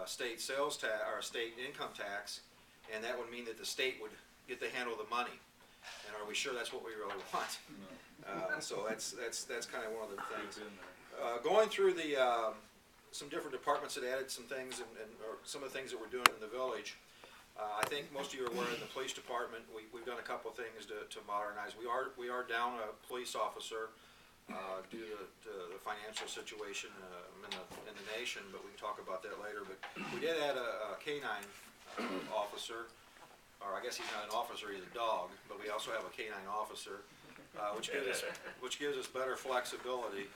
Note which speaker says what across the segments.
Speaker 1: state sales tax or state income tax, and that would mean that the state would get to handle the money. And are we sure that's what we really want? No. So that's kind of one of the things. Going through the some different departments that added some things or some of the things that we're doing in the village. I think most of you are aware in the police department we've done a couple of things to modernize. We are down a police officer due to the financial situation in the nation, but we can talk about that later. But we did add a canine officer, or I guess he's not an officer, he's a dog, but we also have a canine officer, which gives us better flexibility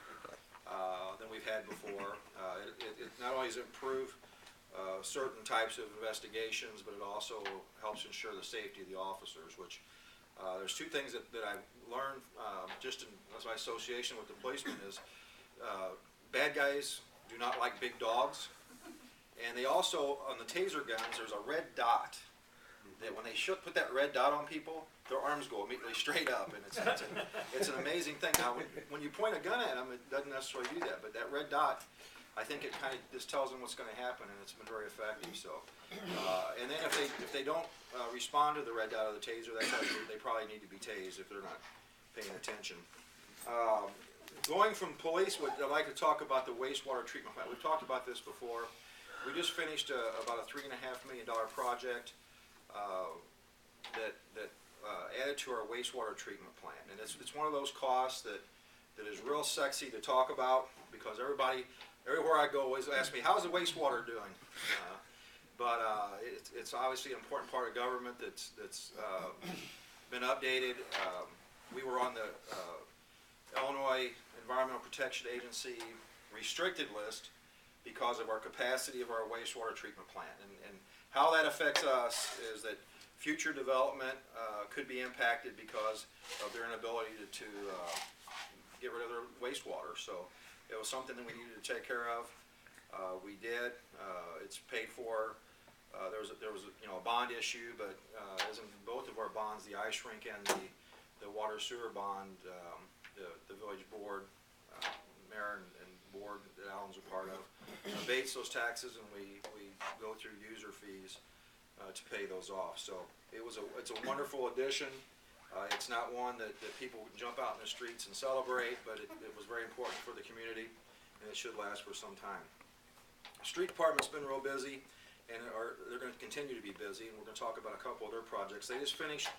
Speaker 1: than we've had before. It not only has improved certain types of investigations, but it also helps ensure the safety of the officers, which there's two things that I've learned just in my association with the policemen is bad guys do not like big dogs, and they also, on the taser guns, there's a red dot that when they put that red dot on people, their arms go immediately straight up, and it's an amazing thing. Now, when you point a gun at them, it doesn't necessarily do that, but that red dot, I think it kind of just tells them what's going to happen, and it's been very effective. So, and then if they don't respond to the red dot of the taser, that's actually, they probably need to be tased if they're not paying attention. Going from police, I'd like to talk about the wastewater treatment plant. We've talked about this before. We just finished about a $3.5 million project that added to our wastewater treatment plant, and it's one of those costs that is real sexy to talk about because everywhere I go always ask me, how's the wastewater doing? But it's obviously an important part of government that's been updated. We were on the Illinois Environmental Protection Agency restricted list because of our capacity of our wastewater treatment plant. And how that affects us is that future development could be impacted because of their inability to get rid of their wastewater. So it was something that we needed to take care of. We did. It's paid for. There was a bond issue, but as in both of our bonds, the ice rink and the water sewer bond, the village board, mayor and board that Alton's a part of, abates those taxes, and we go through user fees to pay those off. So it's a wonderful addition. It's not one that people can jump out in the streets and celebrate, but it was very important for the community, and it should last for some time. The street department's been real busy, and they're going to continue to be busy, and we're going to talk about a couple of their projects. They just finished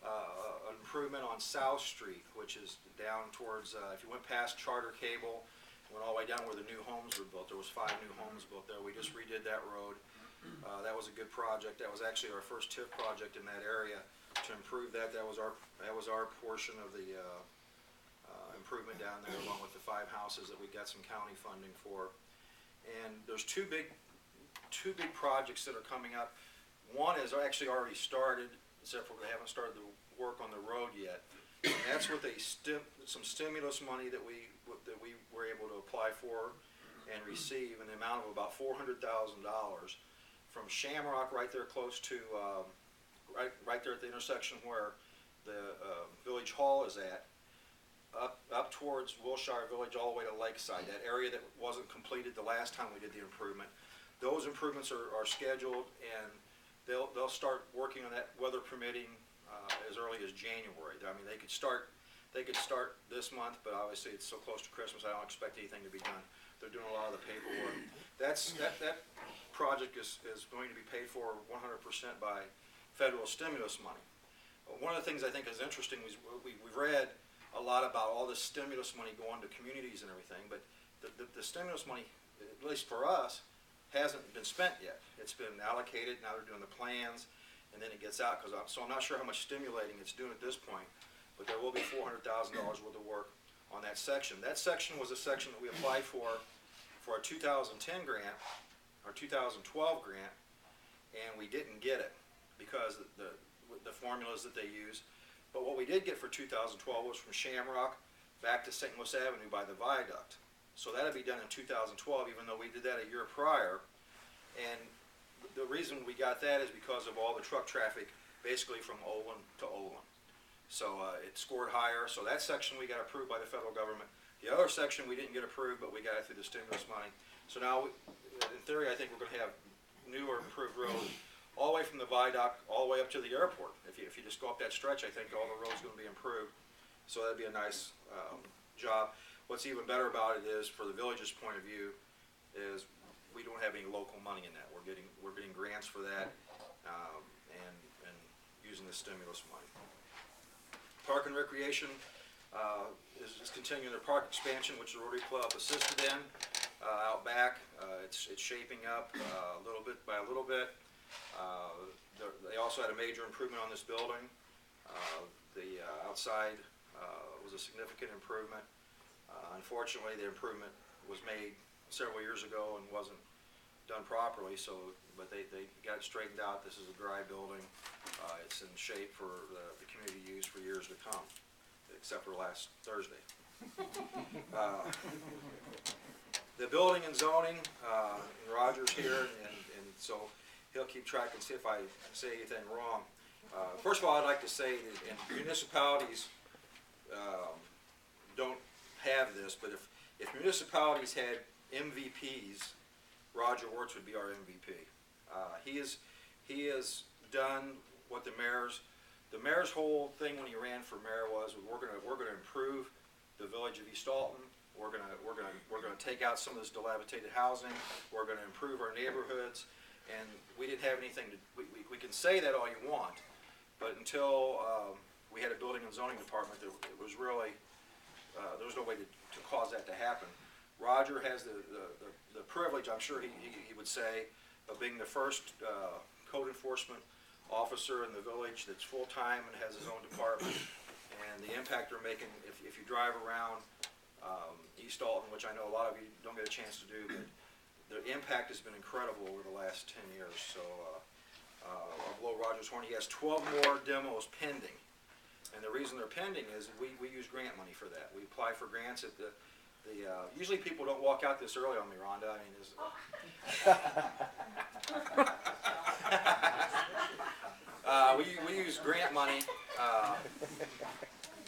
Speaker 1: an improvement on South Street, which is down towards, if you went past Charter Cable, went all the way down where the new homes were built. There was 5 new homes built there. We just redid that road. That was a good project. That was actually our first TIF project in that area to improve that. That was our portion of the improvement down there, along with the 5 houses that we got some county funding for. And there's two big projects that are coming up. One is actually already started, except for they haven't started the work on the road yet. And that's with some stimulus money that we were able to apply for and receive in the amount of about $400,000 from Shamrock, right there close to right there at the intersection where the village hall is at, up towards Wilshire Village, all the way to Lakeside, that area that wasn't completed the last time we did the improvement. Those improvements are scheduled, and they'll start working on that, weather permitting, as early as January. I mean, they could start this month, but obviously it's so close to Christmas, I don't expect anything to be done. They're doing a lot of the paperwork. That project is going to be paid for 100% by federal stimulus money. One of the things I think is interesting is we've read a lot about all this stimulus money going to communities and everything, but the stimulus money, at least for us, hasn't been spent yet. It's been allocated, now they're doing the plans, and then it gets out. So I'm not sure how much stimulating it's doing at this point, but there will be $400,000 worth of work on that section. That section was a section that we applied for our 2010 grant, our 2012 grant, and we didn't get it because the formulas that they use. But what we did get for 2012 was from Shamrock back to St. Louis Avenue by the viaduct. So that'll be done in 2012, even though we did that a year prior. And the reason we got that is because of all the truck traffic basically from Olin to Olin. So it scored higher. So that section we got approved by the federal government. The other section we didn't get approved, but we got it through the stimulus money. So now, in theory, I think we're going to have improved road all the way from the viaduct all the way up to the airport. If you just go up that stretch, I think all the road's going to be improved. So that'd be a nice job. What's even better about it is, for the village's point of view, is we don't have any local money in that. We're getting grants for that, and using the stimulus money. Park and Recreation is continuing their park expansion, which the Rotary Club assisted in out back. It's shaping up a little bit by a little bit. They also had a major improvement on this building. The outside was a significant improvement. Unfortunately, the improvement was made several years ago and wasn't done properly, but they got it straightened out. This is a dry building. It's in shape for the community use for years to come, except for last Thursday. The building and zoning, Roger's here, and so he'll keep track and see if I say anything wrong. First of all, I'd like to say that municipalities don't have this, but if municipalities had MVPs, Roger Wirtz would be our MVP. He has done what the mayor's whole thing when he ran for mayor was, we're gonna improve the village of East Alton. We're gonna take out some of this dilapidated housing. We're gonna improve our neighborhoods, and we didn't have anything to. We can say that all you want, but until we had a building and zoning department, it was really there was no way to cause that to happen. Roger has the privilege, I'm sure he would say, of being the first code enforcement officer in the village that's full-time and has his own department. And the impact they're making, if you drive around East Alton, which I know a lot of you don't get a chance to do, but the impact has been incredible over the last 10 years. So I'll blow Roger's horn. He has 12 more demos pending. And the reason they're pending is we use grant money for that. We apply for grants at usually people don't walk out this early on me, Rhonda. I mean, we use grant money.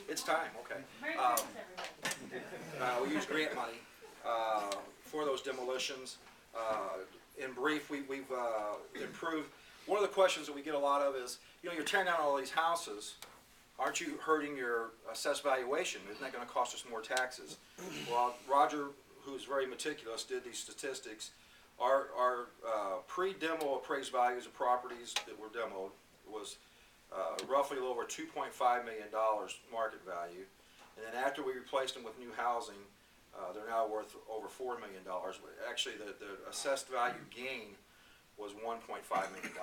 Speaker 1: It's time, okay. We use grant money for those demolitions. In brief, we've improved. One of the questions that we get a lot of is, you're tearing down all these houses. Aren't you hurting your assessed valuation? Isn't that going to cost us more taxes? Well, Roger, who's very meticulous, did these statistics. Our pre-demo appraised values of properties that were demoed was roughly a little over $2.5 million market value. And then after we replaced them with new housing, they're now worth over $4 million. Actually, the assessed value gain was $1.5 million.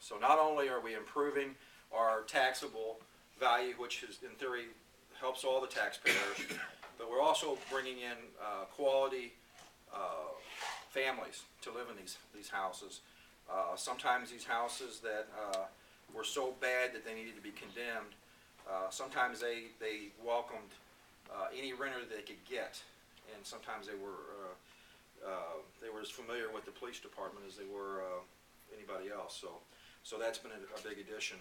Speaker 1: So not only are we improving our taxable value, which is in theory helps all the taxpayers, but we're also bringing in quality families to live in these houses. Sometimes these houses that were so bad that they needed to be condemned, sometimes they welcomed any renter they could get, and sometimes they were as familiar with the police department as they were anybody else. So that's been a big addition.